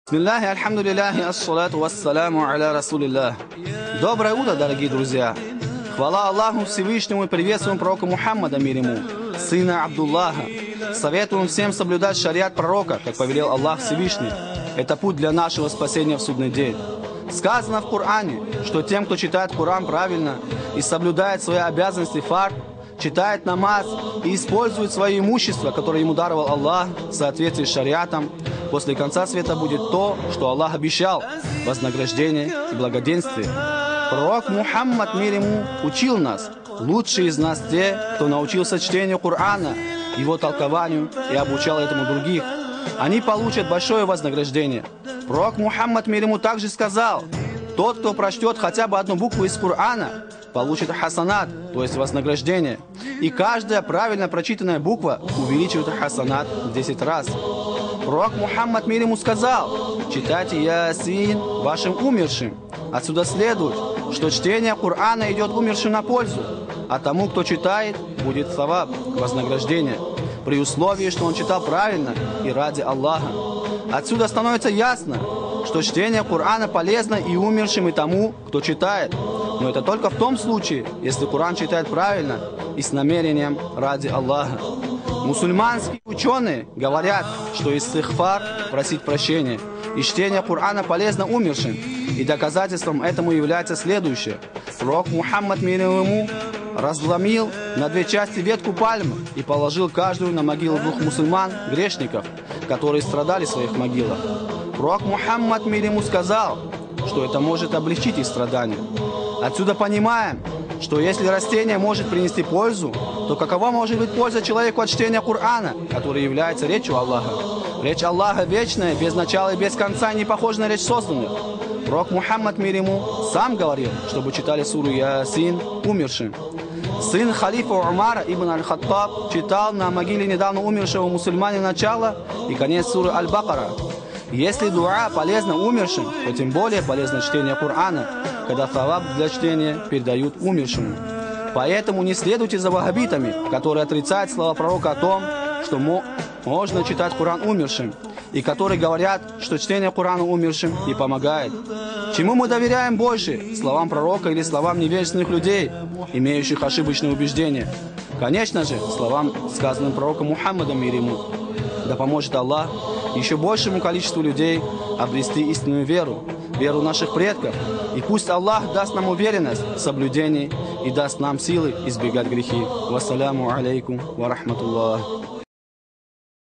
Бисмиллахи, альхамдулиллахи, ассалату вассаляму аля расулиллах. Доброе утро, дорогие друзья! Хвала Аллаху Всевышнему и приветствуем пророка Мухаммада, мир ему, сына Абдуллаха. Советуем всем соблюдать шариат пророка, как повелел Аллах Всевышний. Это путь для нашего спасения в судный день. Сказано в Коране, что тем, кто читает Коран правильно и соблюдает свои обязанности фард, читает намаз и использует свое имущество, которое ему даровал Аллах в соответствии с шариатом, после конца света будет то, что Аллах обещал – вознаграждение и благоденствие. Пророк Мухаммад, мир ему, учил нас. Лучшие из нас те, кто научился чтению Корана, его толкованию и обучал этому других. Они получат большое вознаграждение. Пророк Мухаммад, мир ему, также сказал: тот, кто прочтет хотя бы одну букву из Корана, получит хасанат, то есть вознаграждение. И каждая правильно прочитанная буква увеличивает хасанат в 10 раз. Пророк Мухаммад, мир ему, сказал: читайте Ясин вашим умершим. Отсюда следует, что чтение Корана идет умершим на пользу, а тому, кто читает, будет саваб, вознаграждение, при условии, что он читал правильно и ради Аллаха. Отсюда становится ясно, что чтение Корана полезно и умершим, и тому, кто читает. Но это только в том случае, если Коран читает правильно и с намерением ради Аллаха. Мусульманские ученые говорят, что истигфар, просить прощения, и чтение Корана полезно умершим. И доказательством этому является следующее. Пророк Мухаммад, мир ему, разломил на 2 части ветку пальмы и положил каждую на могилу 2 мусульман, грешников, которые страдали в своих могилах. Пророк Мухаммад, мир ему, сказал, что это может облегчить их страдания. Отсюда понимаем, что если растение может принести пользу, то какова может быть польза человеку от чтения Корана, который является речью Аллаха? Речь Аллаха вечная, без начала и без конца, не похожа на речь созданных. Пророк Мухаммад, мир ему, сам говорил, чтобы читали суру Ясин умершим. Сын халифа Умара ибн аль-Хаттаб читал на могиле недавно умершего мусульманина начало и конец суры Аль-Бакара. Если дуа полезна умершим, то тем более полезно чтение Корана, когда саваб для чтения передают умершему. Поэтому не следуйте за ваххабитами, которые отрицают слова пророка о том, что можно читать Коран умершим, и которые говорят, что чтение Корана умершим не помогает. Чему мы доверяем больше, словам пророка или словам невежественных людей, имеющих ошибочные убеждения? Конечно же, словам, сказанным пророком Мухаммадом, мир ему. Да поможет Аллах еще большему количеству людей обрести истинную веру, веру наших предков. И пусть Аллах даст нам уверенность в соблюдении и даст нам силы избегать грехи. Вассаляму алейкум ва рахматуллах.